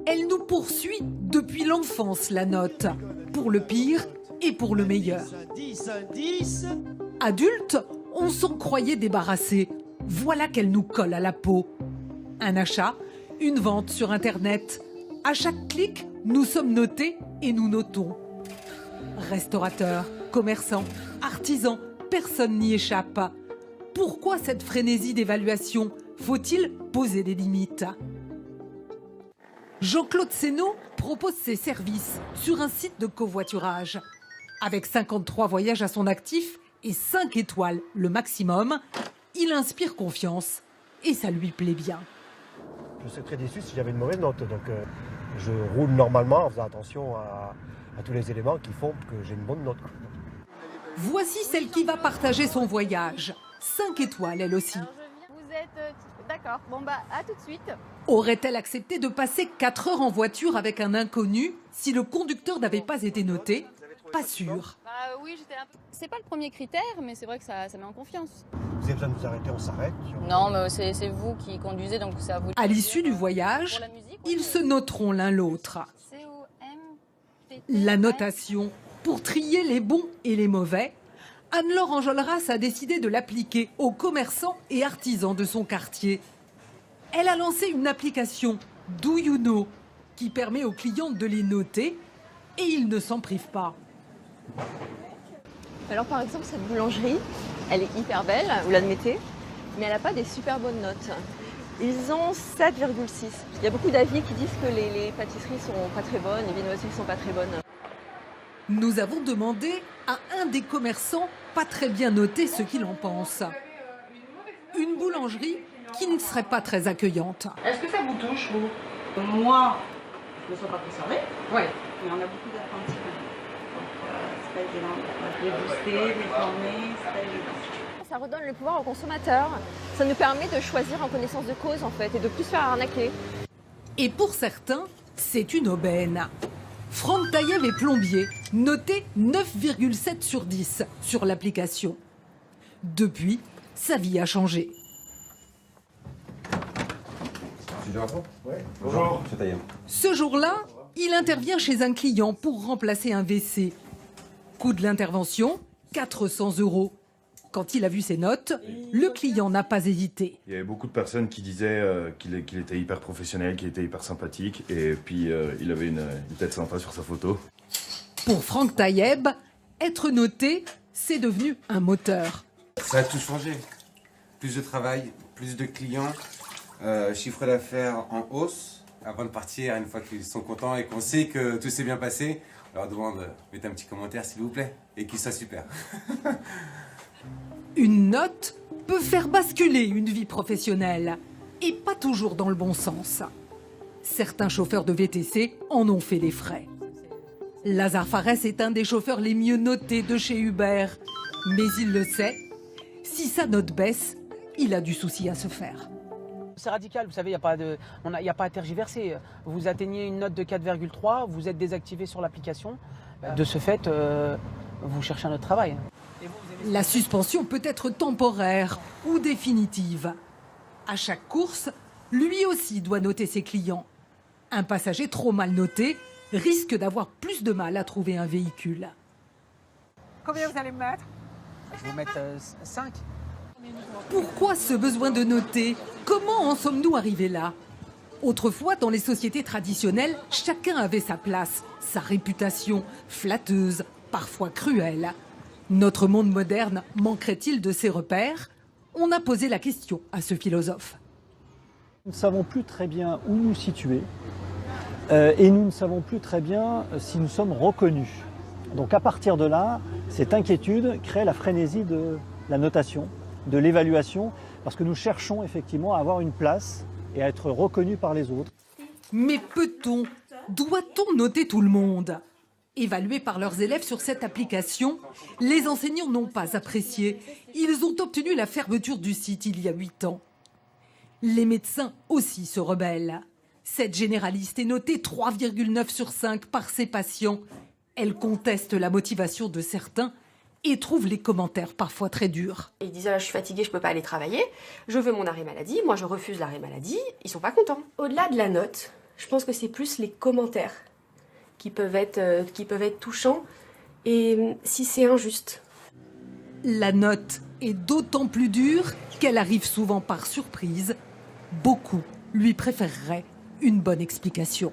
Elle nous poursuit depuis l'enfance, la note, pour le pire et pour le meilleur. Adultes, on s'en croyait débarrassé. Voilà qu'elle nous colle à la peau. Un achat, une vente sur Internet. À chaque clic, nous sommes notés et nous notons. Restaurateurs, commerçants, artisans, personne n'y échappe. Pourquoi cette frénésie d'évaluation? Faut-il poser des limites? Jean-Claude Seynaud propose ses services sur un site de covoiturage. Avec 53 voyages à son actif et 5 étoiles le maximum, il inspire confiance et ça lui plaît bien. Je serais très déçu si j'avais une mauvaise note. Donc je roule normalement en faisant attention à tous les éléments qui font que j'ai une bonne note. Voici celle qui va partager son voyage. 5 étoiles elle aussi. Vous êtes... D'accord, bon bah à tout de suite. Aurait-elle accepté de passer 4 heures en voiture avec un inconnu si le conducteur n'avait pas été noté? Pas sûr. Oui, j'étais un peu... C'est pas le premier critère, mais c'est vrai que ça met en confiance. Vous avez besoin de vous arrêter, on s'arrête. Non, mais c'est vous qui conduisez, donc c'est à vous. À l'issue du voyage, ils se noteront l'un l'autre. La notation, pour trier les bons et les mauvais, Anne-Laure Enjolras a décidé de l'appliquer aux commerçants et artisans de son quartier. Elle a lancé une application, Do You Know, qui permet aux clients de les noter et ils ne s'en privent pas. Alors par exemple, cette boulangerie, elle est hyper belle, vous l'admettez, mais elle n'a pas des super bonnes notes. Ils ont 7,6. Il y a beaucoup d'avis qui disent que les pâtisseries sont pas très bonnes, les viennoiseries sont pas très bonnes. Nous avons demandé à un des commerçants pas très bien noté ce qu'il en pense. Une boulangerie qui ne serait pas très accueillante. Est-ce que ça vous touche, vous? Moi, je ne me sens pas concernée. Oui. Mais on a beaucoup d'apprentis. Donc, c'est pas évident. Les booster, les former, c'est pas évident. Ça redonne le pouvoir aux consommateurs. Ça nous permet de choisir en connaissance de cause, en fait, et de plus se faire arnaquer. Et pour certains, c'est une aubaine. Franck Taillev est plombier, noté 9,7 sur 10 sur l'application. Depuis, sa vie a changé. Bonjour, monsieur Taillev. Ce jour-là, il intervient chez un client pour remplacer un WC. Coût de l'intervention, 400 €. Quand il a vu ses notes, le client n'a pas hésité. Il y avait beaucoup de personnes qui disaient qu'il était hyper professionnel, qu'il était hyper sympathique, et puis il avait une tête sympa sur sa photo. Pour Franck Taillev, être noté, c'est devenu un moteur. Ça a tout changé. Plus de travail, plus de clients, chiffre d'affaires en hausse. Avant de partir, une fois qu'ils sont contents et qu'on sait que tout s'est bien passé, on leur demande mettez un petit commentaire s'il vous plaît, et qu'il soit super. Une note peut faire basculer une vie professionnelle, et pas toujours dans le bon sens. Certains chauffeurs de VTC en ont fait les frais. Lazare Farès est un des chauffeurs les mieux notés de chez Uber. Mais il le sait, si sa note baisse, il a du souci à se faire. C'est radical, vous savez, il n'y a pas à tergiverser. Vous atteignez une note de 4,3, vous êtes désactivé sur l'application. De ce fait, vous cherchez un autre travail. La suspension peut être temporaire ou définitive. À chaque course, lui aussi doit noter ses clients. Un passager trop mal noté risque d'avoir plus de mal à trouver un véhicule. Combien vous allez me mettre? Je vais vous mettre 5. Pourquoi ce besoin de noter? Comment en sommes-nous arrivés là? Autrefois, dans les sociétés traditionnelles, chacun avait sa place, sa réputation, flatteuse, parfois cruelle. Notre monde moderne manquerait-il de ces repères? On a posé la question à ce philosophe. Nous ne savons plus très bien où nous situer et nous ne savons plus très bien si nous sommes reconnus. Donc à partir de là, cette inquiétude crée la frénésie de la notation, de l'évaluation, parce que nous cherchons effectivement à avoir une place et à être reconnus par les autres. Mais peut-on, doit-on noter tout le monde? Évalués par leurs élèves sur cette application, les enseignants n'ont pas apprécié. Ils ont obtenu la fermeture du site il y a 8 ans. Les médecins aussi se rebellent. Cette généraliste est notée 3,9 sur 5 par ses patients. Elle conteste la motivation de certains et trouve les commentaires parfois très durs. Ils disent je suis fatiguée, je peux pas aller travailler, je veux mon arrêt maladie, moi je refuse l'arrêt maladie, ils sont pas contents. Au-delà de la note, Je pense que c'est plus les commentaires qui peuvent être touchants et si c'est injuste. La note est d'autant plus dure qu'elle arrive souvent par surprise. Beaucoup lui préféreraient une bonne explication.